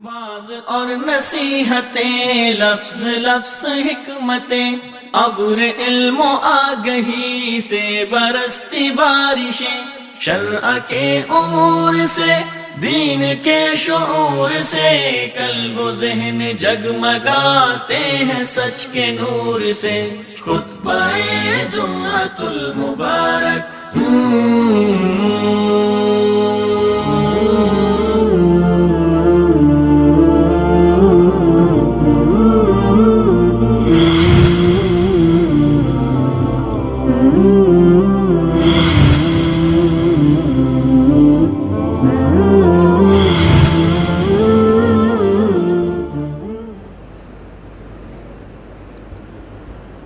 Was اور نصیحتیں، لفظ لفظ حکمتیں، ابر علم و آگہی سے برستی بارشیں، شرع کے امور سے، دین کے شعور سے، قلب و ذہن جگمگاتے ہیں سچ کے نور سے۔ خطبہ جمعۃ المبارک،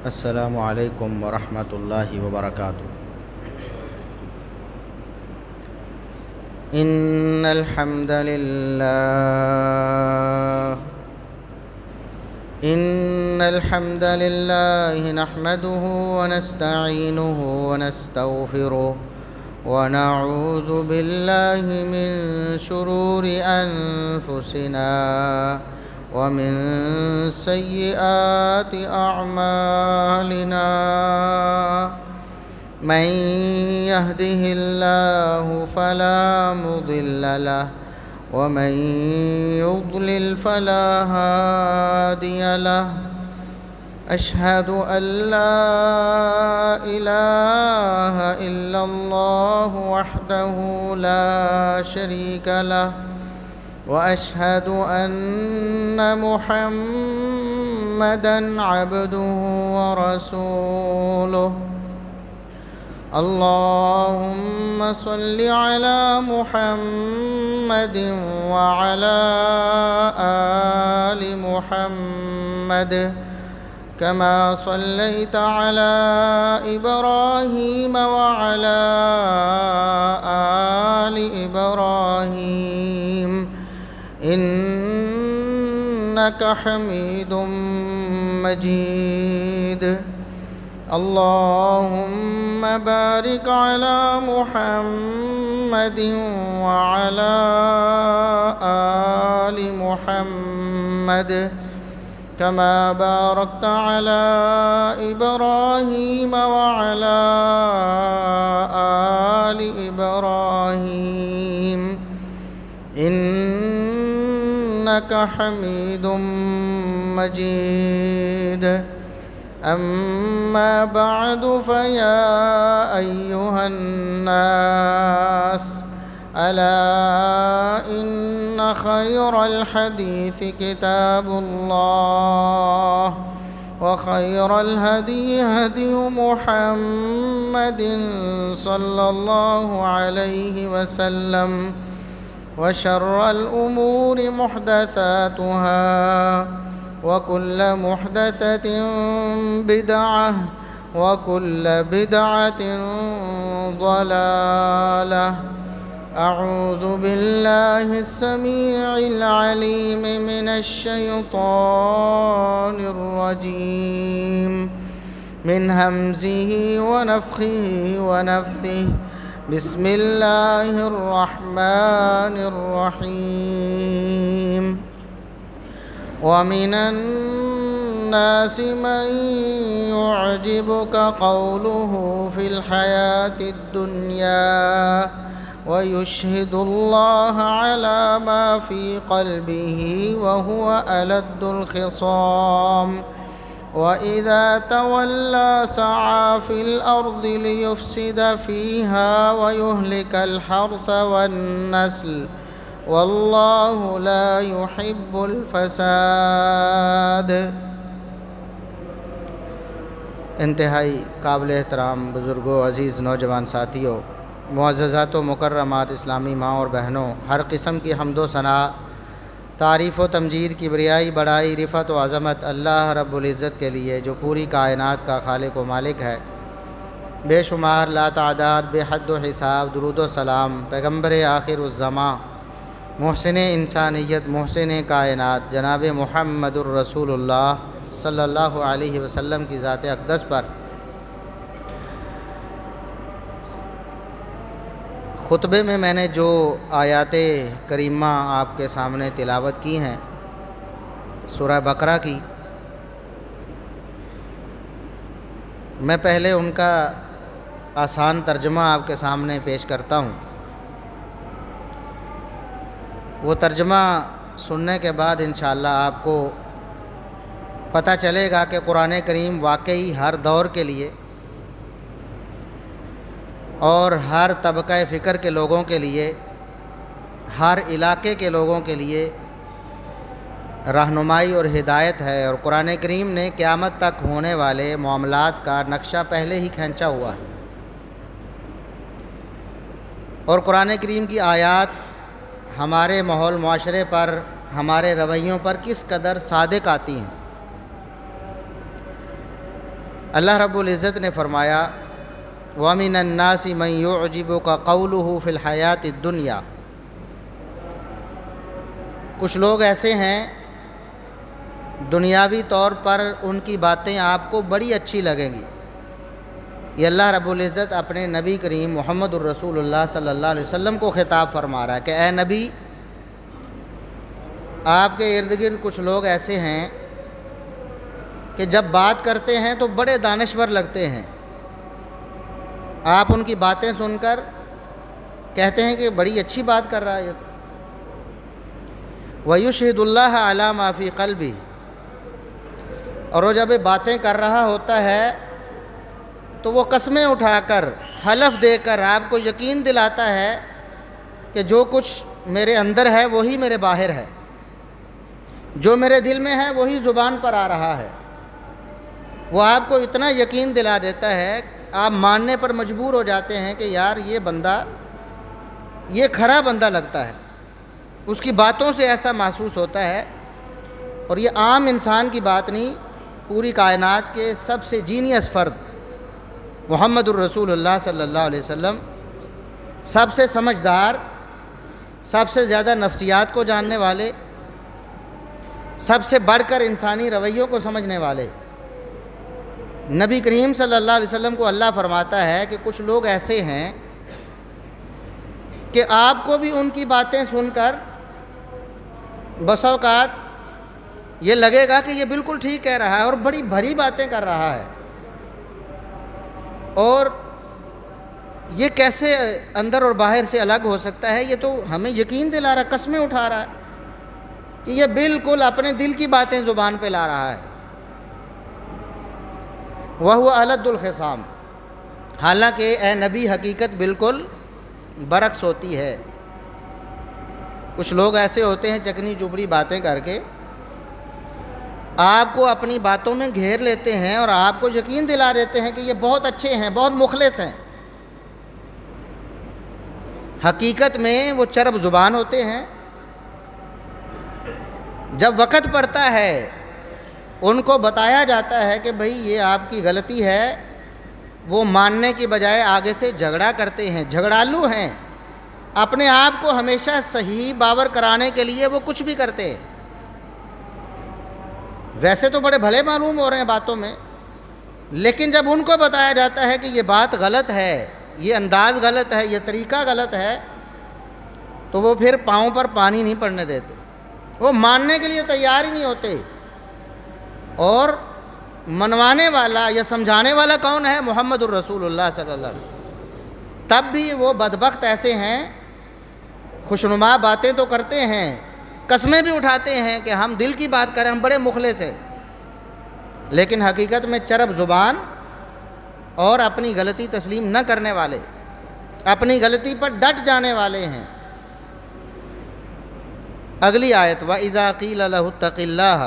السلام علیکم ورحمۃ اللہ وبرکاتہ۔ ان الحمد للہ نحمده ونستعینه ونستغفره ونعوذ باللہ من شرور انفسنا ومن سیئات اعمالنا، من يهده الله فلا مضل له ومن يضلل فلا هادي له، أشهد أن لا إله إلا الله وحده لا شريك له، وأشهد أن محمدًا عبده ورسوله۔ اللهم صل على محمد وعلى آل محمد كما صليت على إبراهيم وعلى آل إبراهيم إنك حميد مجيد۔ اللهم بارك على محمد وعلى آل محمد كما باركت على إبراهيم وعلى آل إبراهيم إنك حميد مجيد۔ أما بعد، فيا أيها الناس، ألا إن خير الحديث كتاب الله، وخير الهدي هدي محمد صلى الله عليه وسلم، وشر الأمور محدثاتها، وكل محدثة بدعة، وكل بدعة ضلالة۔ أعوذ بالله السميع العليم من الشيطان الرجيم، من همزه ونفخه ونفثه، بسم الله الرحمن الرحيم۔ ومن الناس من يعجبك قوله في الحياة الدنيا ويشهد الله على ما في قلبه وهو ألد الخصام، وإذا تولى سعى في الأرض ليفسد فيها ويهلك الحرث والنسل، واللہ لا يحب الفساد۔ انتہائی قابل احترام بزرگوں، عزیز نوجوان ساتھیوں، معززات و مکرمات اسلامی ماں اور بہنوں، ہر قسم کی حمد و ثنا، تعریف و تمجید، کبریائی، بڑائی، رفعت و عظمت اللہ رب العزت کے لیے جو پوری کائنات کا خالق و مالک ہے۔ بے شمار لا تعداد، بے حد و حساب درود و سلام پیغمبر آخر الزماں، محسن انسانیت، محسن کائنات جناب محمد الرسول اللہ صلی اللہ علیہ وسلم کی ذات اقدس پر خطبے میں نے جو آیات کریمہ آپ کے سامنے تلاوت کی ہیں سورہ بقرہ کی، میں پہلے ان کا آسان ترجمہ آپ کے سامنے پیش کرتا ہوں۔ وہ ترجمہ سننے کے بعد انشاءاللہ آپ کو پتہ چلے گا کہ قرآن کریم واقعی ہر دور کے لیے اور ہر طبقہ فکر کے لوگوں کے لیے، ہر علاقے کے لوگوں کے لیے رہنمائی اور ہدایت ہے، اور قرآن کریم نے قیامت تک ہونے والے معاملات کا نقشہ پہلے ہی کھینچا ہوا ہے، اور قرآن کریم کی آیات ہمارے ماحول معاشرے پر، ہمارے رویوں پر کس قدر صادق آتی ہیں۔ اللہ رب العزت نے فرمایا وَمِنَ النَّاسِ مَن يُعْجِبُكَ قَوْلُهُ فِي الْحَيَاةِ الدُّنْيَا، کچھ لوگ ایسے ہیں دنیاوی طور پر ان کی باتیں آپ کو بڑی اچھی لگیں گی۔ یہ اللہ رب العزت اپنے نبی کریم محمد الرسول اللہ صلی اللہ علیہ وسلم کو خطاب فرما رہا ہے کہ اے نبی، آپ کے ارد گرد کچھ لوگ ایسے ہیں کہ جب بات کرتے ہیں تو بڑے دانشور لگتے ہیں، آپ ان کی باتیں سن کر کہتے ہیں کہ بڑی اچھی بات کر رہا ہے۔ وَيُشْهِدُ اللَّهَ عَلَى مَا فِي قَلْبِهِ، اور وہ جب باتیں کر رہا ہوتا ہے تو وہ قسمیں اٹھا کر، حلف دے کر آپ کو یقین دلاتا ہے کہ جو کچھ میرے اندر ہے وہی میرے باہر ہے، جو میرے دل میں ہے وہی زبان پر آ رہا ہے۔ وہ آپ کو اتنا یقین دلا دیتا ہے، آپ ماننے پر مجبور ہو جاتے ہیں کہ یار یہ بندہ، یہ کھرا بندہ لگتا ہے، اس کی باتوں سے ایسا محسوس ہوتا ہے۔ اور یہ عام انسان کی بات نہیں، پوری کائنات کے سب سے جینیس فرد محمد الرسول اللہ صلی اللہ علیہ وسلم، سب سے سمجھدار، سب سے زیادہ نفسیات کو جاننے والے، سب سے بڑھ کر انسانی رویوں کو سمجھنے والے نبی کریم صلی اللہ علیہ وسلم کو اللہ فرماتا ہے کہ کچھ لوگ ایسے ہیں کہ آپ کو بھی ان کی باتیں سن کر بس اوقات یہ لگے گا کہ یہ بالکل ٹھیک کہہ رہا ہے اور بڑی بھری باتیں کر رہا ہے، اور یہ کیسے اندر اور باہر سے الگ ہو سکتا ہے، یہ تو ہمیں یقین دلا رہا ہے، قسمیں اٹھا رہا ہے کہ یہ بالکل اپنے دل کی باتیں زبان پہ لا رہا ہے۔ وَهُوَ أَلَدُّ الْخِصَامِ، حالانکہ اے نبی حقیقت بالکل برعکس ہوتی ہے۔ کچھ لوگ ایسے ہوتے ہیں چکنی چپڑی باتیں کر کے آپ کو اپنی باتوں میں گھیر لیتے ہیں اور آپ کو یقین دلا دیتے ہیں کہ یہ بہت اچھے ہیں، بہت مخلص ہیں۔ حقیقت میں وہ چرب زبان ہوتے ہیں، جب وقت پڑتا ہے ان کو بتایا جاتا ہے کہ بھئی یہ آپ کی غلطی ہے، وہ ماننے کی بجائے آگے سے جھگڑا کرتے ہیں، جھگڑالو ہیں، اپنے آپ کو ہمیشہ صحیح باور کرانے کے لیے وہ کچھ بھی کرتے ہیں۔ ویسے تو بڑے بھلے معلوم ہو رہے ہیں باتوں میں، لیکن جب ان کو بتایا جاتا ہے کہ یہ بات غلط ہے، یہ انداز غلط ہے، یہ طریقہ غلط ہے، تو وہ پھر پاؤں پر پانی نہیں پڑنے دیتے، وہ ماننے کے لیے تیار ہی نہیں ہوتے۔ اور منوانے والا یا سمجھانے والا کون ہے؟ محمد الرسول اللہ صلی اللہ علیہ وسلم۔ تب بھی وہ بدبخت ایسے ہیں، خوشنما باتیں تو کرتے ہیں، قسمیں بھی اٹھاتے ہیں کہ ہم دل کی بات کریں، ہم بڑے مخلص ہیں، لیکن حقیقت میں چرب زبان اور اپنی غلطی تسلیم نہ کرنے والے، اپنی غلطی پر ڈٹ جانے والے ہیں۔ اگلی آیت وَإِذَا قِيلَ لَهُ اتَّقِ اللَّهَ،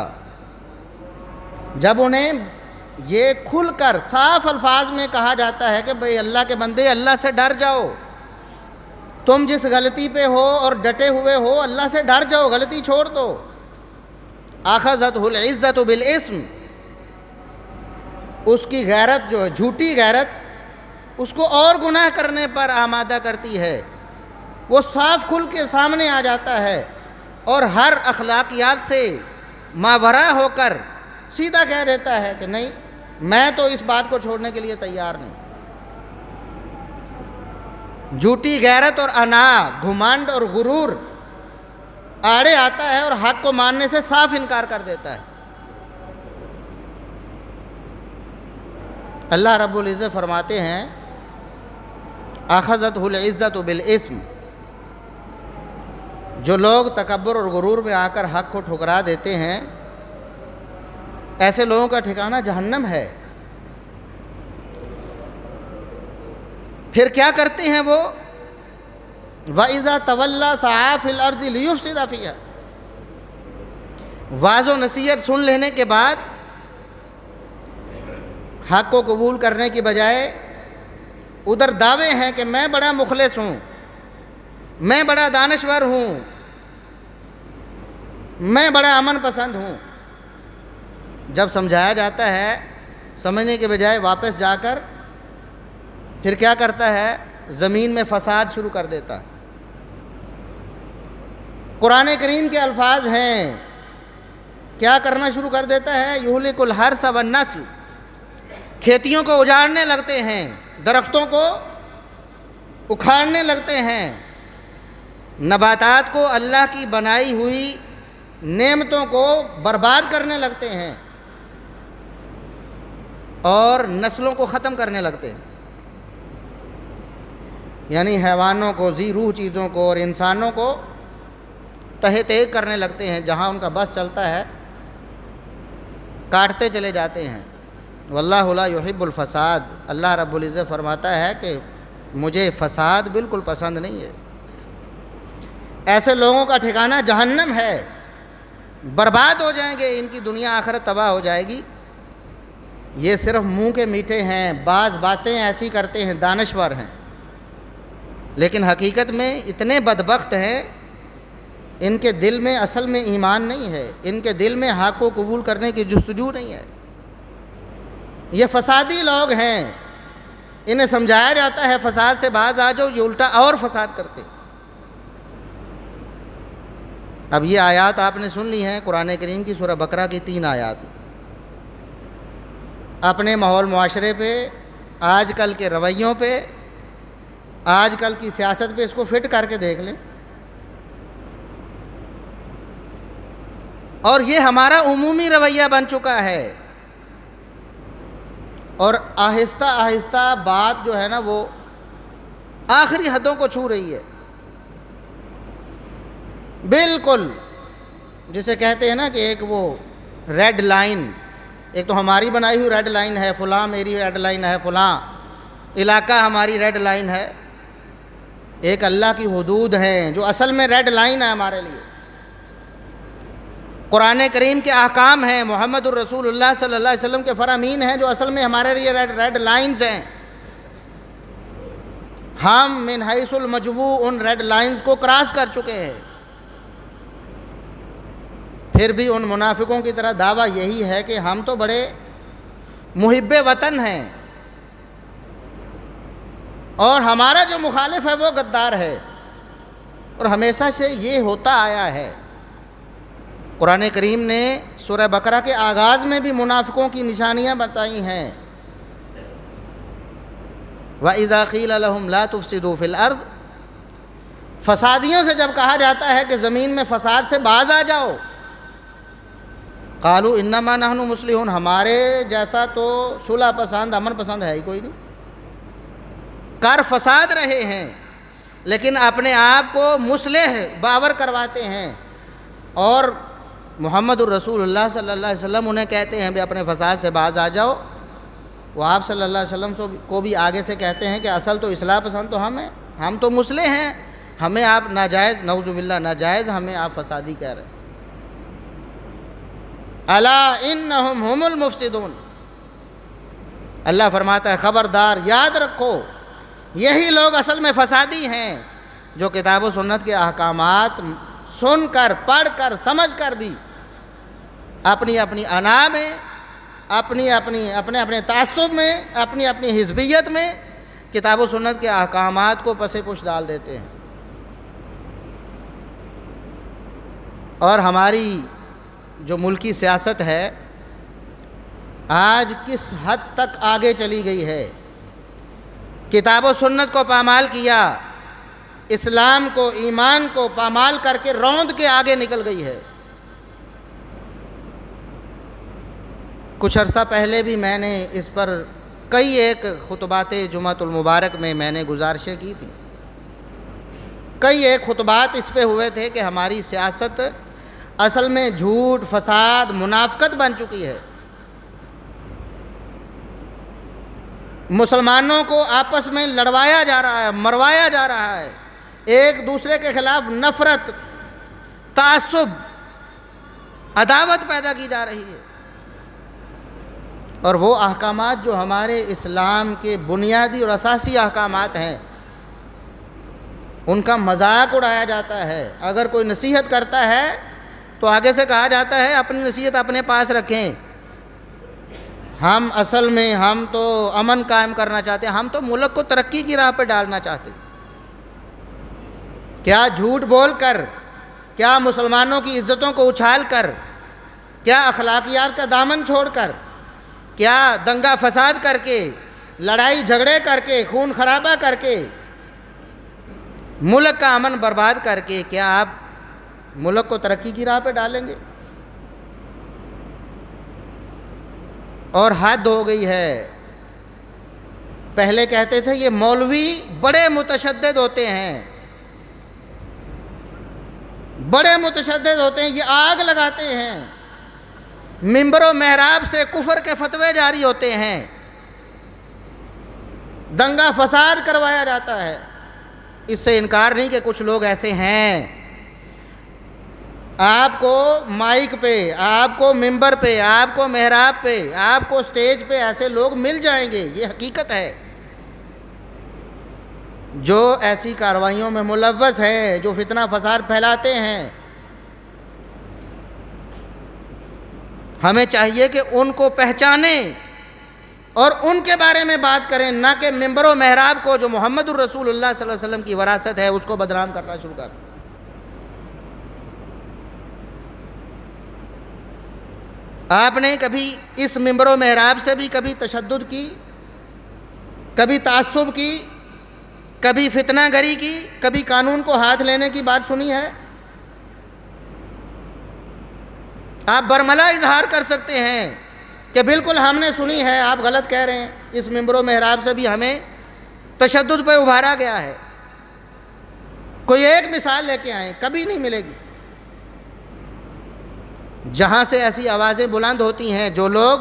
جب انہیں یہ کھل کر صاف الفاظ میں کہا جاتا ہے کہ بھئی اللہ کے بندے اللہ سے ڈر جاؤ، تم جس غلطی پہ ہو اور ڈٹے ہوئے ہو اللہ سے ڈر جاؤ، غلطی چھوڑ دو۔ أَخَذَتْهُ الْعِزَّةُ بِالْإِثْمِ، اس کی غیرت جو ہے جھوٹی غیرت اس کو اور گناہ کرنے پر آمادہ کرتی ہے، وہ صاف کھل کے سامنے آ جاتا ہے اور ہر اخلاقیات سے ماورا ہو کر سیدھا کہہ دیتا ہے کہ نہیں، میں تو اس بات کو چھوڑنے کے لیے تیار نہیں۔ جھوٹی غیرت اور انا، گھمنڈ اور غرور آڑے آتا ہے اور حق کو ماننے سے صاف انکار کر دیتا ہے۔ اللہ رب العزت فرماتے ہیں اخذتہ العزت بالاسم، جو لوگ تکبر اور غرور میں آ کر حق کو ٹھکرا دیتے ہیں ایسے لوگوں کا ٹھکانہ جہنم ہے۔ پھر کیا کرتے ہیں وہ؟ وَإِذَا تَوَلَّى سَعَىٰ فِي الْأَرْضِ لِيُفْسِدَ فِيهَا، واعظ و نصیحت سن لینے کے بعد حق کو قبول کرنے کی بجائے ادھر دعوے ہیں کہ میں بڑا مخلص ہوں، میں بڑا دانشور ہوں، میں بڑا امن پسند ہوں۔ جب سمجھایا جاتا ہے سمجھنے کے بجائے واپس جا کر پھر کیا کرتا ہے؟ زمین میں فساد شروع کر دیتا ہے۔ قرآن کریم کے الفاظ ہیں، کیا کرنا شروع کر دیتا ہے؟ یہلک الحرث والنسل، کھیتیوں کو اجاڑنے لگتے ہیں، درختوں کو اکھاڑنے لگتے ہیں، نباتات کو، اللہ کی بنائی ہوئی نعمتوں کو برباد کرنے لگتے ہیں اور نسلوں کو ختم کرنے لگتے ہیں، یعنی حیوانوں کو، ذی روح چیزوں کو اور انسانوں کو تہہ تیگ کرنے لگتے ہیں، جہاں ان کا بس چلتا ہے کاٹتے چلے جاتے ہیں۔ واللہ لا یحب الفساد، اللہ رب العزت فرماتا ہے کہ مجھے فساد بالکل پسند نہیں ہے۔ ایسے لوگوں کا ٹھکانہ جہنم ہے، برباد ہو جائیں گے، ان کی دنیا آخرت تباہ ہو جائے گی۔ یہ صرف منہ کے میٹھے ہیں، بعض باتیں ایسی کرتے ہیں، دانشور ہیں، لیکن حقیقت میں اتنے بدبخت ہیں، ان کے دل میں اصل میں ایمان نہیں ہے، ان کے دل میں حق کو قبول کرنے کی جستجو نہیں ہے۔ یہ فسادی لوگ ہیں، انہیں سمجھایا جاتا ہے فساد سے باز آ جاؤ، یہ الٹا اور فساد کرتے۔ اب یہ آیات آپ نے سن لی ہیں قرآن کریم کی سورہ بقرہ کی 3 آیات۔ اپنے ماحول معاشرے پہ، آج کل کے رویوں پہ، آج کل کی سیاست پہ اس کو فٹ کر کے دیکھ لیں، اور یہ ہمارا عمومی رویہ بن چکا ہے، اور آہستہ آہستہ بات جو ہے نا وہ آخری حدوں کو چھو رہی ہے۔ بالکل جسے کہتے ہیں نا کہ ایک وہ ریڈ لائن، ایک تو ہماری بنائی ہوئی ریڈ لائن ہے، فلاں میری ریڈ لائن ہے، فلاں علاقہ ہماری ریڈ لائن ہے، ایک اللہ کی حدود ہیں جو اصل میں ریڈ لائن ہے ہمارے لیے۔ قرآن کریم کے احکام ہیں، محمد الرسول اللہ صلی اللہ علیہ وسلم کے فرامین ہیں جو اصل میں ہمارے لیے ریڈ لائنز ہیں۔ ہم من حیث المجوو ان ریڈ لائنز کو کراس کر چکے ہیں، پھر بھی ان منافقوں کی طرح دعویٰ یہی ہے کہ ہم تو بڑے محب وطن ہیں اور ہمارا جو مخالف ہے وہ غدار ہے، اور ہمیشہ سے یہ ہوتا آیا ہے۔ قرآن کریم نے سورہ بقرہ کے آغاز میں بھی منافقوں کی نشانیاں بتائی ہیں۔ وَإِذَا قِيلَ لَهُمْ لَا تُفْسِدُوا فِي الْأَرْضِ، فسادیوں سے جب کہا جاتا ہے کہ زمین میں فساد سے باز آ جاؤ، قالوا انما نحن مصلحون، ہمارے جیسا تو صلح پسند، امن پسند ہے ہی کوئی نہیں۔ کر فساد رہے ہیں لیکن اپنے آپ کو مصلح باور کرواتے ہیں، اور محمد الرسول اللہ صلی اللہ علیہ وسلم انہیں کہتے ہیں بھی اپنے فساد سے باز آ جاؤ۔ وہ آپ صلی اللہ علیہ وسلم کو بھی آگے سے کہتے ہیں کہ اصل تو اصلاح پسند تو ہم ہیں، ہم تو مصلح ہیں، ہمیں آپ ناجائز، نعوذ باللہ ناجائز ہمیں آپ فسادی کہہ رہے ہیں۔ الا انہم ہم المفسدون، اللہ فرماتا ہے خبردار، یاد رکھو یہی لوگ اصل میں فسادی ہیں جو کتاب و سنت کے احکامات سن کر، پڑھ کر، سمجھ کر بھی اپنی اپنی انا میں، اپنے تعصب میں، اپنی حزبیت میں کتاب و سنت کے احکامات کو پس پش ڈال دیتے ہیں۔ اور ہماری جو ملکی سیاست ہے آج کس حد تک آگے چلی گئی ہے، کتاب و سنت کو پامال کیا، اسلام کو، ایمان کو پامال کر کے روند کے آگے نکل گئی ہے۔ کچھ عرصہ پہلے بھی میں نے اس پر کئی ایک خطبات جمعۃ المبارک میں نے گزارشیں کی تھیں، کئی ایک خطبات اس پہ ہوئے تھے کہ ہماری سیاست اصل میں جھوٹ، فساد، منافقت بن چکی ہے۔ مسلمانوں کو آپس میں لڑوایا جا رہا ہے، مروایا جا رہا ہے، ایک دوسرے کے خلاف نفرت، تعصب، عداوت پیدا کی جا رہی ہے۔ اور وہ احکامات جو ہمارے اسلام کے بنیادی اور اساسی احکامات ہیں، ان کا مذاق اڑایا جاتا ہے۔ اگر کوئی نصیحت کرتا ہے تو آگے سے کہا جاتا ہے اپنی نصیحت اپنے پاس رکھیں، ہم اصل میں ہم تو امن قائم کرنا چاہتے ہیں، ہم تو ملک کو ترقی کی راہ پہ ڈالنا چاہتے ہیں۔ کیا جھوٹ بول کر، کیا مسلمانوں کی عزتوں کو اچھال کر، کیا اخلاقیات کا دامن چھوڑ کر، کیا دنگا فساد کر کے، لڑائی جھگڑے کر کے، خون خرابہ کر کے، ملک کا امن برباد کر کے کیا آپ ملک کو ترقی کی راہ پہ ڈالیں گے؟ اور حد ہو گئی ہے۔ پہلے کہتے تھے یہ مولوی بڑے متشدد ہوتے ہیں، بڑے متشدد ہوتے ہیں، یہ آگ لگاتے ہیں، منبر و محراب سے کفر کے فتوے جاری ہوتے ہیں، دنگا فساد کروایا جاتا ہے۔ اس سے انکار نہیں کہ کچھ لوگ ایسے ہیں۔ آپ کو مائک پہ، آپ کو منبر پہ، آپ کو محراب پہ، آپ کو سٹیج پہ ایسے لوگ مل جائیں گے، یہ حقیقت ہے، جو ایسی کارروائیوں میں ملوث ہے، جو فتنہ فساد پھیلاتے ہیں۔ ہمیں چاہیے کہ ان کو پہچانیں اور ان کے بارے میں بات کریں، نہ کہ منبر و محراب کو، جو محمد الرسول اللہ صلی اللہ علیہ وسلم کی وراثت ہے، اس کو بدنام کرنا شروع کر۔ آپ نے کبھی اس منبر و محراب سے بھی کبھی تشدد کی، کبھی تعصب کی، کبھی فتنہ گری کی، کبھی قانون کو ہاتھ لینے کی بات سنی ہے؟ آپ برملا اظہار کر سکتے ہیں کہ بالکل ہم نے سنی ہے، آپ غلط کہہ رہے ہیں، اس منبر و محراب سے بھی ہمیں تشدد پہ ابھارا گیا ہے۔ کوئی ایک مثال لے کے آئیں، کبھی نہیں ملے گی۔ جہاں سے ایسی آوازیں بلند ہوتی ہیں، جو لوگ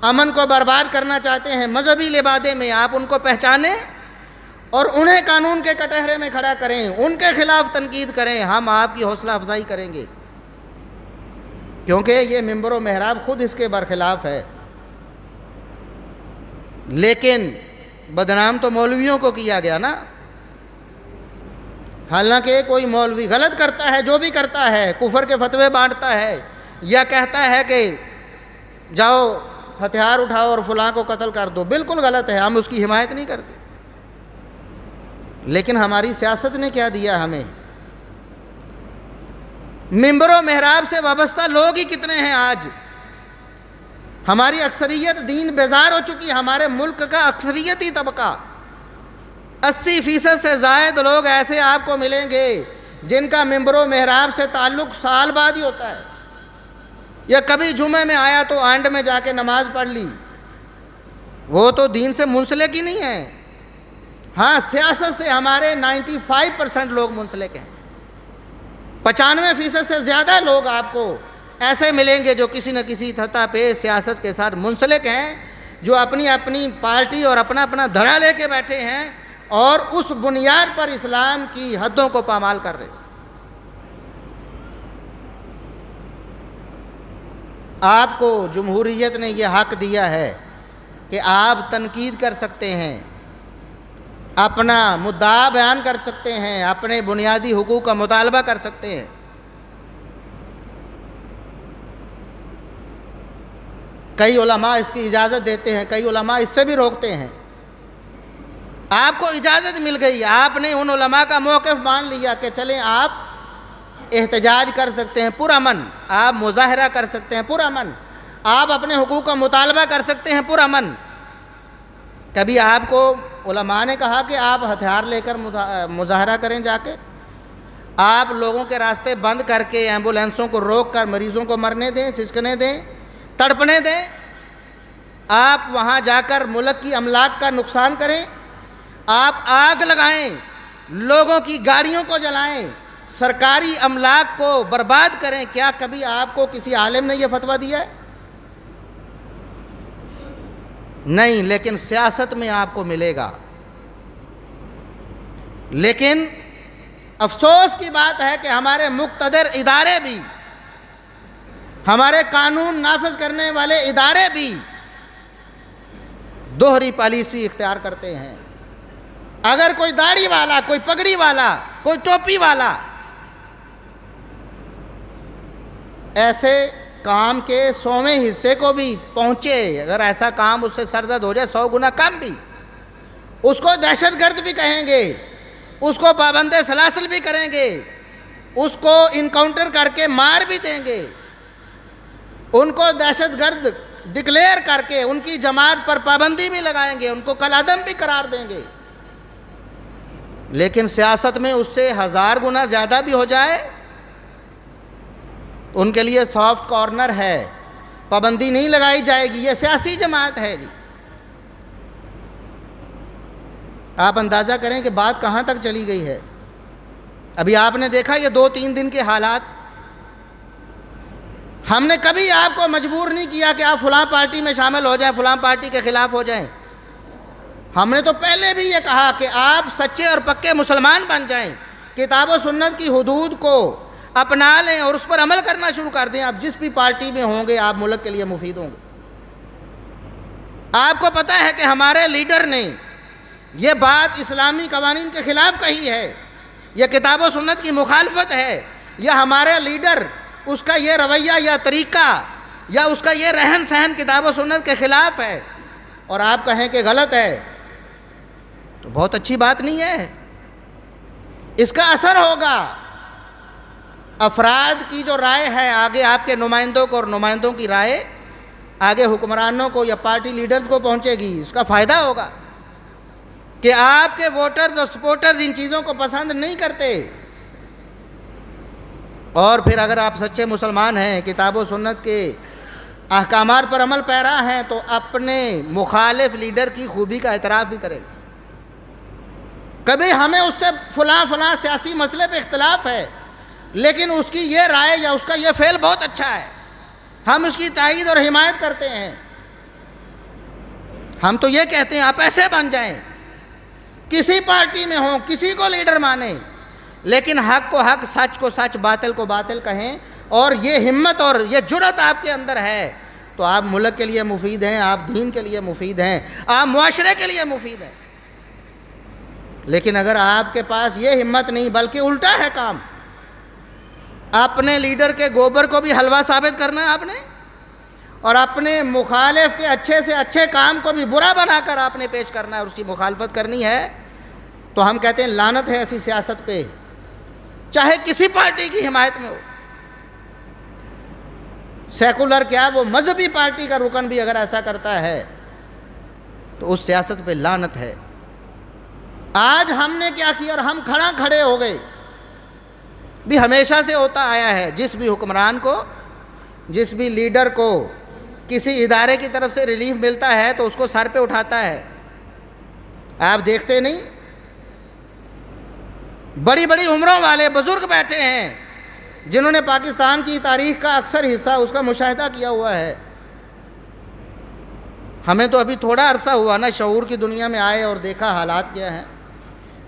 امن کو برباد کرنا چاہتے ہیں مذہبی لبادے میں، آپ ان کو پہچانیں اور انہیں قانون کے کٹہرے میں کھڑا کریں، ان کے خلاف تنقید کریں، ہم آپ کی حوصلہ افزائی کریں گے، کیونکہ یہ منبر و محراب خود اس کے برخلاف ہے۔ لیکن بدنام تو مولویوں کو کیا گیا نا۔ حالانکہ کوئی مولوی غلط کرتا ہے، جو بھی کرتا ہے، کفر کے فتوے بانٹتا ہے یا کہتا ہے کہ جاؤ ہتھیار اٹھاؤ اور فلاں کو قتل کر دو، بالکل غلط ہے، ہم اس کی حمایت نہیں کرتے۔ لیکن ہماری سیاست نے کیا دیا ہمیں؟ منبر و محراب سے وابستہ لوگ ہی کتنے ہیں آج؟ ہماری اکثریت دین بیزار ہو چکی ہے۔ ہمارے ملک کا اکثریتی طبقہ 80% سے زائد لوگ ایسے آپ کو ملیں گے جن کا منبر و محراب سے تعلق سال بعد ہی ہوتا ہے، یا کبھی جمعے میں آیا تو آنڈ میں جا کے نماز پڑھ لی، وہ تو دین سے منسلک ہی نہیں ہے۔ ہاں، سیاست سے ہمارے 95% لوگ منسلک ہیں، 95% سے زیادہ لوگ آپ کو ایسے ملیں گے جو کسی نہ کسی سطح پہ سیاست کے ساتھ منسلک ہیں، جو اپنی اپنی پارٹی اور اپنا اپنا دھڑا لے کے بیٹھے ہیں اور اس بنیاد پر اسلام کی حدوں کو پامال کر رہے۔ آپ کو جمہوریت نے یہ حق دیا ہے کہ آپ تنقید کر سکتے ہیں، اپنا مدعا بیان کر سکتے ہیں، اپنے بنیادی حقوق کا مطالبہ کر سکتے ہیں۔ کئی علماء اس کی اجازت دیتے ہیں، کئی علماء اس سے بھی روکتے ہیں۔ آپ کو اجازت مل گئی، آپ نے ان علماء کا موقف مان لیا کہ چلیں آپ احتجاج کر سکتے ہیں پرامن، آپ مظاہرہ کر سکتے ہیں پرامن، آپ اپنے حقوق کا مطالبہ کر سکتے ہیں پرامن۔ کبھی آپ کو علماء نے کہا کہ آپ ہتھیار لے کر مظاہرہ کریں، جا کے آپ لوگوں کے راستے بند کر کے ایمبولینسوں کو روک کر مریضوں کو مرنے دیں، سسکنے دیں، تڑپنے دیں، آپ وہاں جا کر ملک کی املاک کا نقصان کریں، آپ آگ لگائیں، لوگوں کی گاڑیوں کو جلائیں، سرکاری املاک کو برباد کریں، کیا کبھی آپ کو کسی عالم نے یہ فتویٰ دیا ہے؟ نہیں، لیکن سیاست میں آپ کو ملے گا۔ لیکن افسوس کی بات ہے کہ ہمارے مقتدر ادارے بھی، ہمارے قانون نافذ کرنے والے ادارے بھی دوہری پالیسی اختیار کرتے ہیں۔ اگر کوئی داڑھی والا، کوئی پگڑی والا، کوئی ٹوپی والا ایسے کام کے 100ویں حصے کو بھی پہنچے، اگر ایسا کام اس سے سرزد ہو جائے 100 گنا کم بھی، اس کو دہشت گرد بھی کہیں گے، اس کو پابند سلاسل بھی کریں گے، اس کو انکاؤنٹر کر کے مار بھی دیں گے، ان کو دہشت گرد ڈکلیئر کر کے ان کی جماعت پر پابندی بھی لگائیں گے، ان کو کالعدم بھی قرار دیں گے۔ لیکن سیاست میں اس سے 1000 گنا زیادہ بھی ہو جائے، ان کے لیے سافٹ کارنر ہے، پابندی نہیں لگائی جائے گی، یہ سیاسی جماعت ہے جی۔ آپ اندازہ کریں کہ بات کہاں تک چلی گئی ہے۔ ابھی آپ نے دیکھا یہ 2-3 دن کے حالات، ہم نے کبھی آپ کو مجبور نہیں کیا کہ آپ فلاں پارٹی میں شامل ہو جائیں، فلاں پارٹی کے خلاف ہو جائیں۔ ہم نے تو پہلے بھی یہ کہا کہ آپ سچے اور پکے مسلمان بن جائیں، کتاب و سنت کی حدود کو اپنا لیں اور اس پر عمل کرنا شروع کر دیں۔ آپ جس بھی پارٹی میں ہوں گے آپ ملک کے لیے مفید ہوں گے۔ آپ کو پتہ ہے کہ ہمارے لیڈر نے یہ بات اسلامی قوانین کے خلاف کہی ہے، یہ کتاب و سنت کی مخالفت ہے، یا ہمارے لیڈر اس کا یہ رویہ یا طریقہ یا اس کا یہ رہن سہن کتاب و سنت کے خلاف ہے، اور آپ کہیں کہ غلط ہے، تو بہت اچھی بات نہیں ہے۔ اس کا اثر ہوگا، افراد کی جو رائے ہے آگے آپ کے نمائندوں کو، اور نمائندوں کی رائے آگے حکمرانوں کو یا پارٹی لیڈرز کو پہنچے گی، اس کا فائدہ ہوگا کہ آپ کے ووٹرز اور سپورٹرز ان چیزوں کو پسند نہیں کرتے۔ اور پھر اگر آپ سچے مسلمان ہیں، کتاب و سنت کے احکامات پر عمل پیرا ہیں، تو اپنے مخالف لیڈر کی خوبی کا اعتراف بھی کریں۔ کبھی ہمیں اس سے فلاں سیاسی مسئلے پہ اختلاف ہے، لیکن اس کی یہ رائے یا اس کا یہ فعل بہت اچھا ہے، ہم اس کی تائید اور حمایت کرتے ہیں۔ ہم تو یہ کہتے ہیں آپ ایسے بن جائیں، کسی پارٹی میں ہوں، کسی کو لیڈر مانیں، لیکن حق کو حق، سچ کو سچ، باطل کو باطل کہیں، اور یہ ہمت اور یہ جرأت آپ کے اندر ہے تو آپ ملک کے لیے مفید ہیں، آپ دین کے لیے مفید ہیں، آپ معاشرے کے لیے مفید ہیں۔ لیکن اگر آپ کے پاس یہ ہمت نہیں، بلکہ الٹا ہے کام، اپنے لیڈر کے گوبر کو بھی حلوہ ثابت کرنا ہے آپ نے، اور اپنے مخالف کے اچھے سے اچھے کام کو بھی برا بنا کر آپ نے پیش کرنا ہے اور اس کی مخالفت کرنی ہے، تو ہم کہتے ہیں لعنت ہے ایسی سیاست پہ، چاہے کسی پارٹی کی حمایت میں ہو۔ سیکولر کیا، وہ مذہبی پارٹی کا رکن بھی اگر ایسا کرتا ہے تو اس سیاست پہ لعنت ہے۔ آج ہم نے کیا کیا، اور ہم کھڑے ہو گئے، بھی ہمیشہ سے ہوتا آیا ہے، جس بھی حکمران کو، جس بھی لیڈر کو کسی ادارے کی طرف سے ریلیف ملتا ہے تو اس کو سر پہ اٹھاتا ہے۔ آپ دیکھتے نہیں، بڑی بڑی عمروں والے بزرگ بیٹھے ہیں جنہوں نے پاکستان کی تاریخ کا اکثر حصہ اس کا مشاہدہ کیا ہوا ہے۔ ہمیں تو ابھی تھوڑا عرصہ ہوا نا شعور کی دنیا میں آئے اور دیکھا حالات کیا ہیں،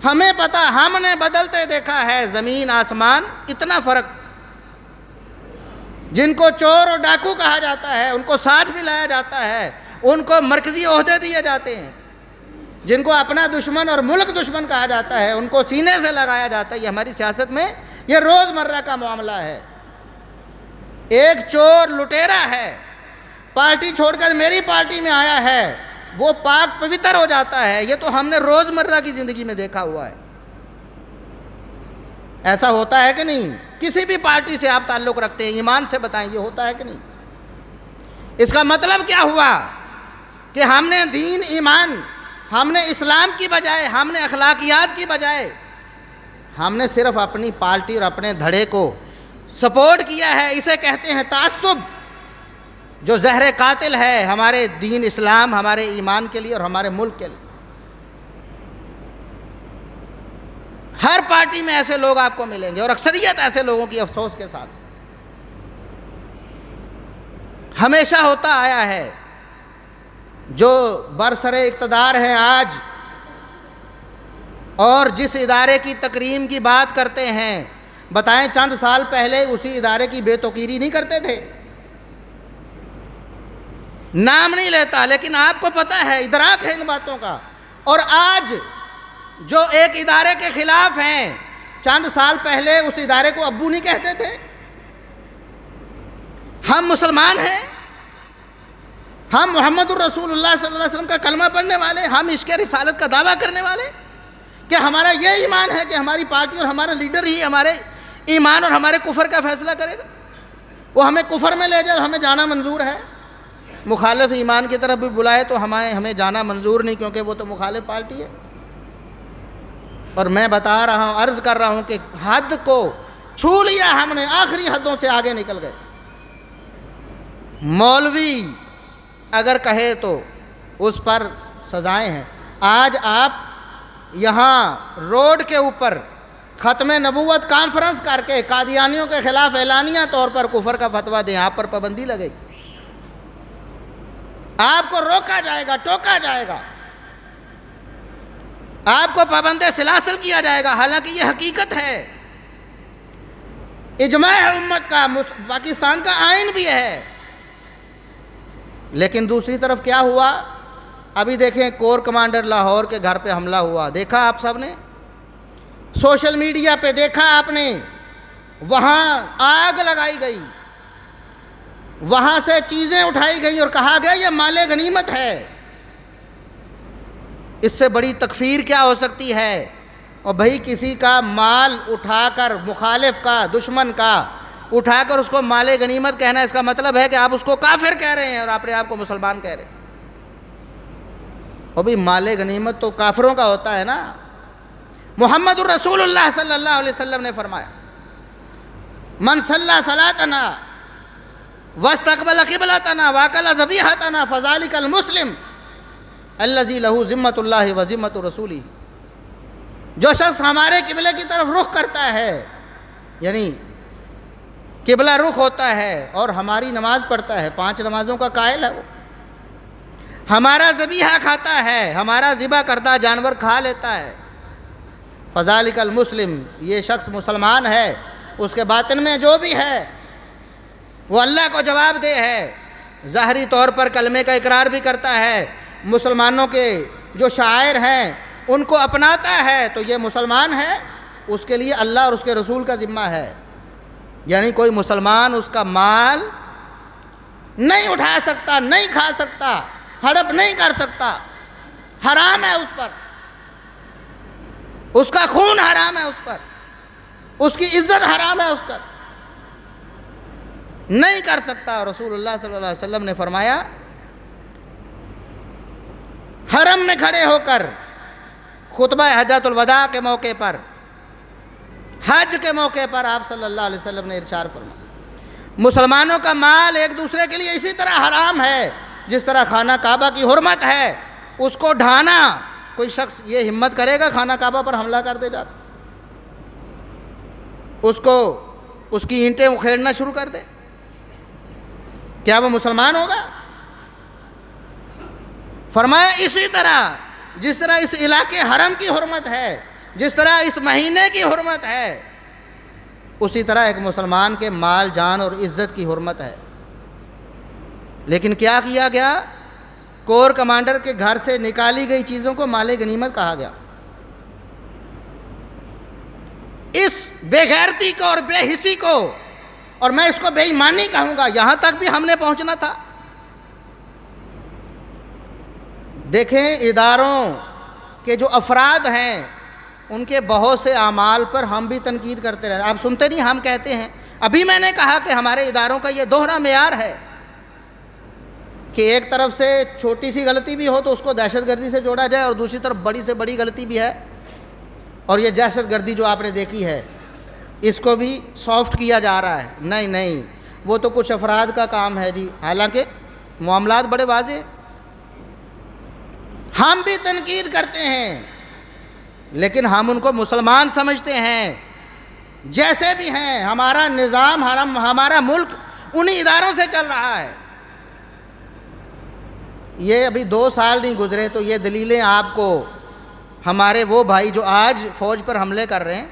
ہمیں پتہ، ہم نے بدلتے دیکھا ہے زمین آسمان، اتنا فرق۔ جن کو چور اور ڈاکو کہا جاتا ہے ان کو ساتھ بھی لایا جاتا ہے، ان کو مرکزی عہدے دیے جاتے ہیں۔ جن کو اپنا دشمن اور ملک دشمن کہا جاتا ہے ان کو سینے سے لگایا جاتا ہے۔ یہ ہماری سیاست میں یہ روز مرہ کا معاملہ ہے۔ ایک چور لٹیرا ہے، پارٹی چھوڑ کر میری پارٹی میں آیا ہے، وہ پاک پوتر ہو جاتا ہے۔ یہ تو ہم نے روز مرہ کی زندگی میں دیکھا ہوا ہے۔ ایسا ہوتا ہے کہ نہیں؟ کسی بھی پارٹی سے آپ تعلق رکھتے ہیں، ایمان سے بتائیں یہ ہوتا ہے کہ نہیں؟ اس کا مطلب کیا ہوا کہ ہم نے دین، ایمان ہم نے اسلام کی بجائے، ہم نے اخلاقیات کی بجائے، ہم نے صرف اپنی پارٹی اور اپنے دھڑے کو سپورٹ کیا ہے. اسے کہتے ہیں تعصب، جو زہر قاتل ہے ہمارے دین اسلام، ہمارے ایمان کے لیے اور ہمارے ملک کے لیے. ہر پارٹی میں ایسے لوگ آپ کو ملیں گے، اور اکثریت ایسے لوگوں کی افسوس کے ساتھ ہمیشہ ہوتا آیا ہے. جو برسر اقتدار ہیں آج، اور جس ادارے کی تکریم کی بات کرتے ہیں، بتائیں چند سال پہلے اسی ادارے کی بے توقیری نہیں کرتے تھے. نام نہیں لیتا، لیکن آپ کو پتہ ہے، ادراک ہے ان باتوں کا. اور آج جو ایک ادارے کے خلاف ہیں، چند سال پہلے اس ادارے کو ابو نہیں کہتے تھے. ہم مسلمان ہیں، ہم محمد الرسول اللہ صلی اللہ علیہ وسلم کا کلمہ پڑھنے والے، ہم عشق رسالت کا دعویٰ کرنے والے، کہ ہمارا یہ ایمان ہے کہ ہماری پارٹی اور ہمارا لیڈر ہی ہمارے ایمان اور ہمارے کفر کا فیصلہ کرے گا. وہ ہمیں کفر میں لے جائے اور ہمیں جانا منظور ہے. مخالف ایمان کی طرف بھی بلائے تو ہمیں جانا منظور نہیں، کیونکہ وہ تو مخالف پارٹی ہے. اور میں بتا رہا ہوں، عرض کر رہا ہوں کہ حد کو چھو لیا ہم نے، آخری حدوں سے آگے نکل گئے. مولوی اگر کہے تو اس پر سزائیں ہیں. آج آپ یہاں روڈ کے اوپر ختم نبوت کانفرنس کر کے قادیانیوں کے خلاف اعلانیہ طور پر کفر کا فتویٰ دیں، آپ پر پابندی لگے گی، آپ کو روکا جائے گا، ٹوکا جائے گا، آپ کو پابند سلاسل کیا جائے گا. حالانکہ یہ حقیقت ہے، اجماع امت کا، پاکستان کا آئین بھی ہے. لیکن دوسری طرف کیا ہوا؟ ابھی دیکھیں کور کمانڈر لاہور کے گھر پہ حملہ ہوا، دیکھا آپ سب نے، سوشل میڈیا پہ دیکھا آپ نے. وہاں آگ لگائی گئی، وہاں سے چیزیں اٹھائی گئی اور کہا گیا یہ مال غنیمت ہے. اس سے بڑی تکفیر کیا ہو سکتی ہے؟ اور بھائی کسی کا مال اٹھا کر، مخالف کا، دشمن کا اٹھا کر اس کو مال غنیمت کہنا، اس کا مطلب ہے کہ آپ اس کو کافر کہہ رہے ہیں اور اپنے آپ کو مسلمان کہہ رہے ہیں. اور بھی مال غنیمت تو کافروں کا ہوتا ہے نا. محمد الرسول اللہ صلی اللہ علیہ وسلم نے فرمایا، من صلی صلاتنا واستقبل قبلتنا واکل ذبیحتنا فذلک المسلم الذی لہ ذمۃ اللہ و ذمۃ رسولہ. جو شخص ہمارے قبلے کی طرف رخ کرتا ہے، یعنی قبلہ رخ ہوتا ہے اور ہماری نماز پڑھتا ہے، 5 نمازوں کا قائل ہے، وہ ہمارا ذبیحہ کھاتا ہے، ہمارا ذبح کردہ جانور کھا لیتا ہے، فذالک المسلم، یہ شخص مسلمان ہے. اس کے باطن میں جو بھی ہے وہ اللہ کو جواب دہ ہے. ظاہری طور پر کلمے کا اقرار بھی کرتا ہے، مسلمانوں کے جو شاعر ہیں ان کو اپناتا ہے، تو یہ مسلمان ہے. اس کے لیے اللہ اور اس کے رسول کا ذمہ ہے. یعنی کوئی مسلمان اس کا مال نہیں اٹھا سکتا، نہیں کھا سکتا، ہڑپ نہیں کر سکتا، حرام ہے اس پر، اس کا خون حرام ہے اس پر، اس کی عزت حرام ہے اس پر، نہیں کر سکتا. رسول اللہ صلی اللہ علیہ وسلم نے فرمایا، حرم میں کھڑے ہو کر خطبہ حجۃ الوداع کے موقع پر، حج کے موقع پر آپ صلی اللہ علیہ وسلم نے ارشاد فرمایا، مسلمانوں کا مال ایک دوسرے کے لیے اسی طرح حرام ہے جس طرح خانہ کعبہ کی حرمت ہے. اس کو ڈھانا، کوئی شخص یہ ہمت کرے گا خانہ کعبہ پر حملہ کر دے، جا اس کی اینٹیں اکھیڑنا شروع کر دے، کیا وہ مسلمان ہوگا؟ فرمایا اسی طرح جس طرح اس علاقے حرم کی حرمت ہے، جس طرح اس مہینے کی حرمت ہے، اسی طرح ایک مسلمان کے مال، جان اور عزت کی حرمت ہے. لیکن کیا کیا گیا؟ کور کمانڈر کے گھر سے نکالی گئی چیزوں کو مال غنیمت کہا گیا. اس بے غیرتی کو اور بے حسی کو، اور میں اس کو بے ایمانی کہوں گا، یہاں تک بھی ہم نے پہنچنا تھا. دیکھیں اداروں کے جو افراد ہیں ان کے بہت سے اعمال پر ہم بھی تنقید کرتے رہتے ہیں. آپ سنتے نہیں، ہم کہتے ہیں. ابھی میں نے کہا کہ ہمارے اداروں کا یہ دوہرا معیار ہے. کہ ایک طرف سے چھوٹی سی غلطی بھی ہو تو اس کو دہشت گردی سے جوڑا جائے، اور دوسری طرف بڑی سے بڑی غلطی بھی ہے اور یہ دہشت گردی جو آپ نے دیکھی ہے اس کو بھی سافٹ کیا جا رہا ہے۔ نہیں، وہ تو کچھ افراد کا کام ہے جی، حالانکہ معاملات بڑے واضح ہیں۔ ہم بھی تنقید کرتے ہیں لیکن ہم ان کو مسلمان سمجھتے ہیں، جیسے بھی ہیں۔ ہمارا نظام، ہمارا ملک انہی اداروں سے چل رہا ہے۔ یہ ابھی 2 سال نہیں گزرے تو یہ دلیلیں آپ کو ہمارے وہ بھائی جو آج فوج پر حملے کر رہے ہیں،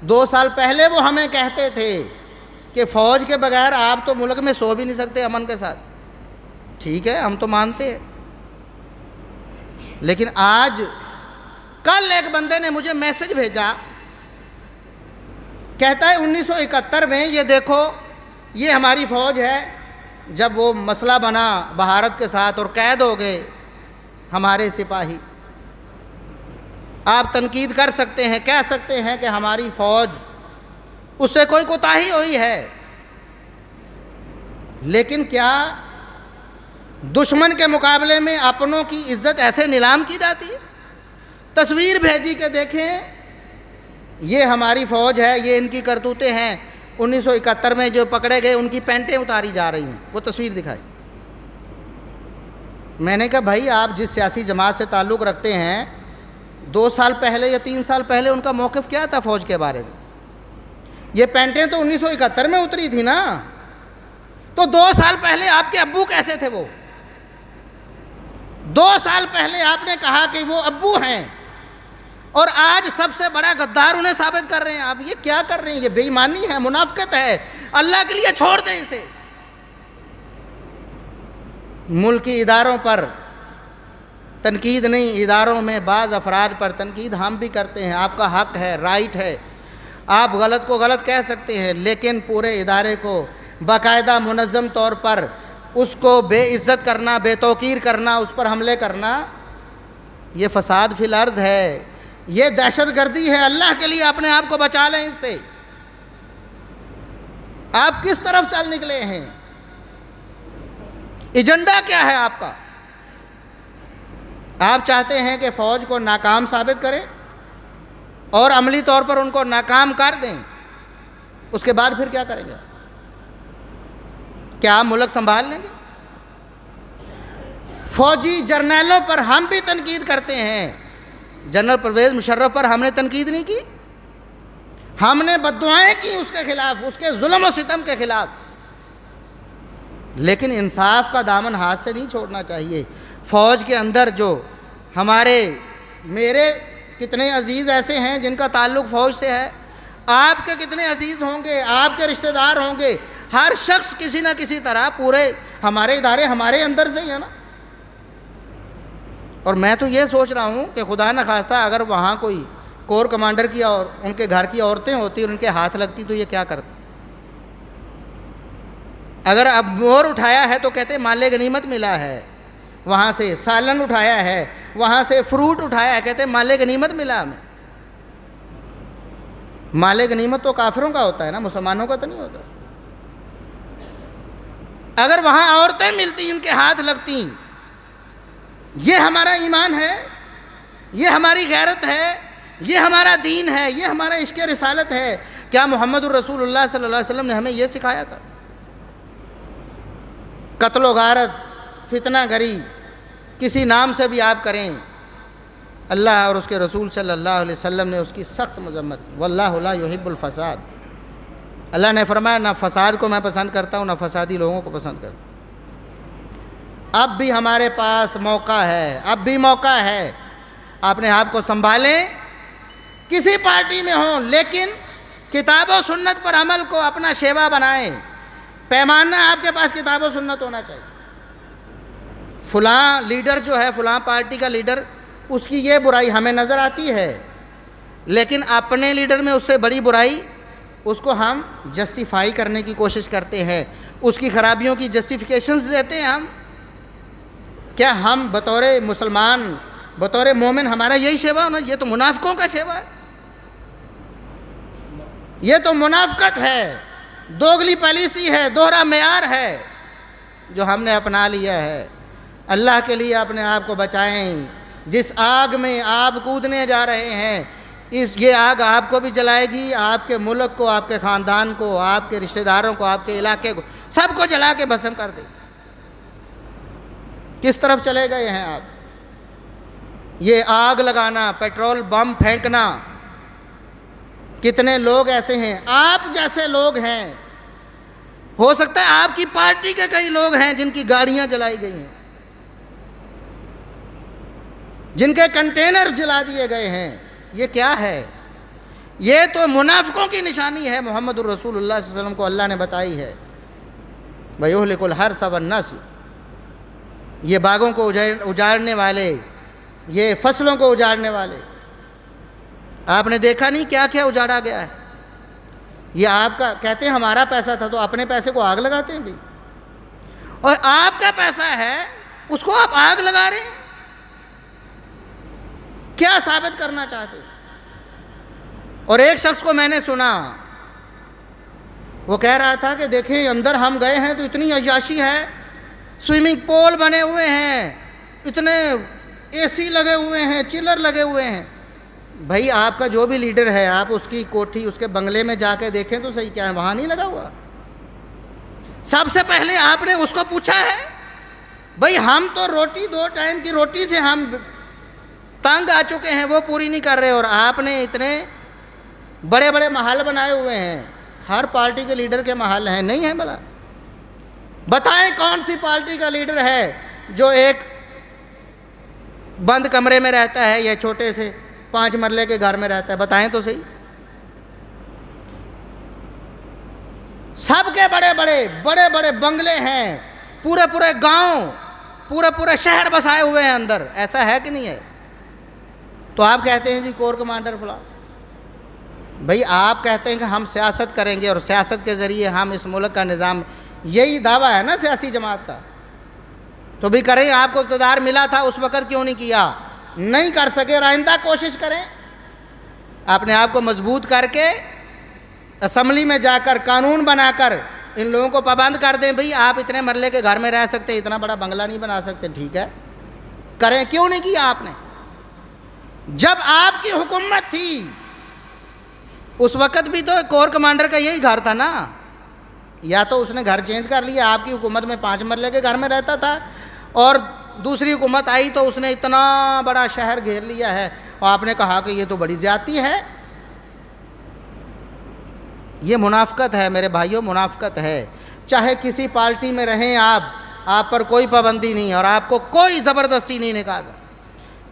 2 سال پہلے وہ ہمیں کہتے تھے کہ فوج کے بغیر آپ تو ملک میں سو بھی نہیں سکتے امن کے ساتھ۔ ٹھیک ہے، ہم تو مانتے ہیں، لیکن آج کل ایک بندے نے مجھے میسج بھیجا، کہتا ہے 1971 میں یہ دیکھو یہ ہماری فوج ہے، جب وہ مسئلہ بنا بھارت کے ساتھ اور قید ہو گئے ہمارے سپاہی۔ آپ تنقید کر سکتے ہیں، کہہ سکتے ہیں کہ ہماری فوج اس سے کوئی کوتاہی ہوئی ہے، لیکن کیا دشمن کے مقابلے میں اپنوں کی عزت ایسے نیلام کی جاتی ہے؟ تصویر بھیجی کہ دیکھیں یہ ہماری فوج ہے، یہ ان کی کرتوتیں ہیں۔ 1971 میں جو پکڑے گئے ان کی پینٹیں اتاری جا رہی ہیں، وہ تصویر دکھائی۔ میں نے کہا بھائی آپ جس سیاسی جماعت سے تعلق رکھتے ہیں، 2 سال پہلے یا 3 سال پہلے ان کا موقف کیا تھا فوج کے بارے میں؟ یہ پینٹیں تو 1971 میں اتری تھی نا، تو 2 سال پہلے آپ کے ابو کیسے تھے؟ وہ 2 سال پہلے آپ نے کہا کہ وہ ابو ہیں، اور آج سب سے بڑا غدار انہیں ثابت کر رہے ہیں آپ۔ یہ کیا کر رہے ہیں؟ یہ بے ایمانی ہے، منافقت ہے۔ اللہ کے لیے چھوڑ دیں اسے۔ ملکی اداروں پر تنقید نہیں، اداروں میں بعض افراد پر تنقید ہم بھی کرتے ہیں، آپ کا حق ہے، رائٹ ہے، آپ غلط کو غلط کہہ سکتے ہیں، لیکن پورے ادارے کو باقاعدہ منظم طور پر اس کو بے عزت کرنا، بے توقیر کرنا، اس پر حملے کرنا، یہ فساد فی الارض ہے، یہ دہشت گردی ہے۔ اللہ کے لیے اپنے آپ کو بچا لیں اس سے۔ آپ کس طرف چل نکلے ہیں؟ ایجنڈا کیا ہے آپ کا؟ آپ چاہتے ہیں کہ فوج کو ناکام ثابت کریں اور عملی طور پر ان کو ناکام کر دیں، اس کے بعد پھر کیا کریں گے؟ کیا آپ ملک سنبھال لیں گے؟ فوجی جرنیلوں پر ہم بھی تنقید کرتے ہیں۔ جنرل پرویز مشرف پر ہم نے تنقید نہیں کی، ہم نے بددعائیں کی اس کے خلاف، اس کے ظلم و ستم کے خلاف، لیکن انصاف کا دامن ہاتھ سے نہیں چھوڑنا چاہیے۔ فوج کے اندر جو میرے کتنے عزیز ایسے ہیں جن کا تعلق فوج سے ہے، آپ کے کتنے عزیز ہوں گے، آپ کے رشتہ دار ہوں گے، ہر شخص کسی نہ کسی طرح، پورے ہمارے ادارے ہمارے اندر سے ہی ہے نا۔ اور میں تو یہ سوچ رہا ہوں کہ خدا نخواستہ اگر وہاں کوئی کور کمانڈر کی اور ان کے گھر کی عورتیں ہوتی اور ان کے ہاتھ لگتی تو یہ کیا کرتے؟ اگر اب مور اٹھایا ہے تو کہتے مال غنیمت ملا ہے، وہاں سے سالن اٹھایا ہے، وہاں سے فروٹ اٹھایا ہے، کہتے مال غنیمت ملا ہمیں۔ مال غنیمت تو کافروں کا ہوتا ہے نا، مسلمانوں کا تو نہیں ہوتا۔ اگر وہاں عورتیں ملتی، ان کے ہاتھ لگتی، یہ ہمارا ایمان ہے، یہ ہماری غیرت ہے، یہ ہمارا دین ہے، یہ ہمارا عشق رسالت ہے۔ کیا محمد الرسول اللہ صلی اللہ علیہ وسلم نے ہمیں یہ سکھایا تھا؟ قتل و غارت، فتنہ گری، کسی نام سے بھی آپ کریں، اللہ اور اس کے رسول صلی اللہ علیہ وسلم نے اس کی سخت مذمت کی۔ واللہ لا یحب الفساد، اللہ نے فرمایا نہ فساد کو میں پسند کرتا ہوں، نہ فسادی لوگوں کو پسند کرتا ہوں۔ اب بھی ہمارے پاس موقع ہے، اب بھی موقع ہے، اپنے آپ کو سنبھالیں، کسی پارٹی میں ہوں لیکن کتاب و سنت پر عمل کو اپنا شیوا بنائیں۔ پیمانہ آپ کے پاس کتاب و سنت ہونا چاہیے۔ فلاں لیڈر جو ہے، فلاں پارٹی کا لیڈر، اس کی یہ برائی ہمیں نظر آتی ہے، لیکن اپنے لیڈر میں اس سے بڑی برائی اس کو ہم جسٹیفائی کرنے کی کوشش کرتے ہیں، اس کی خرابیوں کی جسٹیفیکیشنز دیتے ہیں ہم۔ کیا ہم بطور مسلمان، بطور مومن ہمارا یہی شیوا ہونا؟ یہ تو منافقوں کا شیوا ہے، یہ تو منافقت ہے، دوگلی پالیسی ہے، دوہرا معیار ہے جو ہم نے اپنا لیا ہے۔ اللہ کے لیے اپنے آپ کو بچائیں۔ جس آگ میں آپ کودنے جا رہے ہیں، یہ آگ آپ کو بھی جلائے گی، آپ کے ملک کو، آپ کے خاندان کو، آپ کے رشتہ داروں کو، آپ کے علاقے کو، سب کو جلا کے بھسم کر دے۔ کس طرف چلے گئے ہیں آپ؟ یہ آگ لگانا، پیٹرول بم پھینکنا، کتنے لوگ ایسے ہیں، آپ جیسے لوگ ہیں، ہو سکتا ہے آپ کی پارٹی کے کئی لوگ ہیں جن کی گاڑیاں جلائی گئی ہیں، جن کے کنٹینر جلا دیے گئے ہیں۔ یہ کیا ہے؟ یہ تو منافقوں کی نشانی ہے۔ محمد الرسول اللہ صلی اللہ علیہ وسلم کو اللہ نے بتائی ہے، وَيُهْلِكُ الْحَرْثَ وَالنَّسْلَ، یہ باغوں کو اجاڑنے والے، یہ فصلوں کو اجاڑنے والے۔ آپ نے دیکھا نہیں کیا کیا اجاڑا گیا ہے؟ یہ آپ کا، کہتے ہیں ہمارا پیسہ تھا، تو اپنے پیسے کو آگ لگاتے ہیں بھی، اور آپ کا پیسہ ہے اس کو آپ آگ لگا رہے ہیں۔ کیا ثابت کرنا چاہتے ہیں؟ اور ایک شخص کو میں نے سنا، وہ کہہ رہا تھا کہ دیکھیں اندر ہم گئے ہیں تو اتنی عیاشی ہے، سوئمنگ پول بنے ہوئے ہیں، اتنے اے سی لگے ہوئے ہیں، چلر لگے ہوئے ہیں۔ بھائی آپ کا جو بھی لیڈر ہے، آپ اس کی کوٹھی، اس کے بنگلے میں جا کے دیکھیں تو صحیح، کیا وہاں نہیں لگا ہوا؟ سب سے پہلے آپ نے اس کو پوچھا ہے؟ بھائی ہم تو روٹی، 2 ٹائم کی روٹی سے ہم تنگ آ چکے ہیں، وہ پوری نہیں کر رہے، اور آپ نے اتنے بڑے بڑے محل بنائے ہوئے ہیں۔ ہر پارٹی کے لیڈر کے محل ہیں، نہیں ہیں بھلا؟ بتائیں کون سی پارٹی کا لیڈر ہے جو ایک بند کمرے میں رہتا ہے یا چھوٹے سے 5 مرلے کے گھر میں رہتا ہے؟ بتائیں تو صحیح۔ سب کے بڑے بڑے بنگلے ہیں، پورے گاؤں، پورے شہر بسائے ہوئے ہیں اندر، ایسا ہے کہ نہیں ہے؟ تو آپ کہتے ہیں جی کور کمانڈر فلاں۔ بھئی آپ کہتے ہیں کہ ہم سیاست کریں گے اور سیاست کے ذریعے ہم اس ملک کا نظام، یہی دعویٰ ہے نا سیاسی جماعت کا، تو بھی کریں۔ آپ کو اقتدار ملا تھا اس وقت کیوں نہیں کیا؟ نہیں کر سکے، اور آئندہ کوشش کریں اپنے آپ کو مضبوط کر کے اسمبلی میں جا کر قانون بنا کر ان لوگوں کو پابند کر دیں۔ بھئی آپ اتنے مرلے کے گھر میں رہ سکتے، اتنا بڑا بنگلہ نہیں بنا سکتے، ٹھیک ہے کریں، کیوں نہیں کیا آپ نے؟ جب آپ کی حکومت تھی اس وقت بھی تو کور کمانڈر کا یہی گھر تھا نا، یا تو اس نے گھر چینج کر لیا، آپ کی حکومت میں 5 مرلے کے گھر میں رہتا تھا، اور دوسری حکومت آئی تو اس نے اتنا بڑا شہر گھیر لیا ہے، اور آپ نے کہا کہ یہ تو بڑی زیادتی ہے۔ یہ منافقت ہے میرے بھائیوں، منافقت ہے۔ چاہے کسی پارٹی میں رہیں آپ پر کوئی پابندی نہیں، اور آپ کو کوئی زبردستی نہیں نکالا،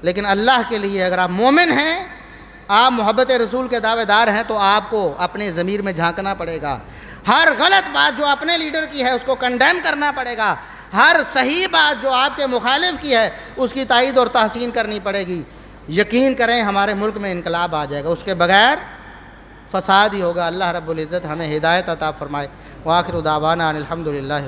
لیکن اللہ کے لیے اگر آپ مومن ہیں، آپ محبت رسول کے دعوے دار ہیں، تو آپ کو اپنے ضمیر میں جھانکنا پڑے گا۔ ہر غلط بات جو اپنے لیڈر کی ہے اس کو کنڈیم کرنا پڑے گا، ہر صحیح بات جو آپ کے مخالف کی ہے اس کی تائید اور تحسین کرنی پڑے گی۔ یقین کریں ہمارے ملک میں انقلاب آ جائے گا، اس کے بغیر فساد ہی ہوگا۔ اللہ رب العزت ہمیں ہدایت عطا فرمائے۔ وآخر دعوانا ان الحمدللہ۔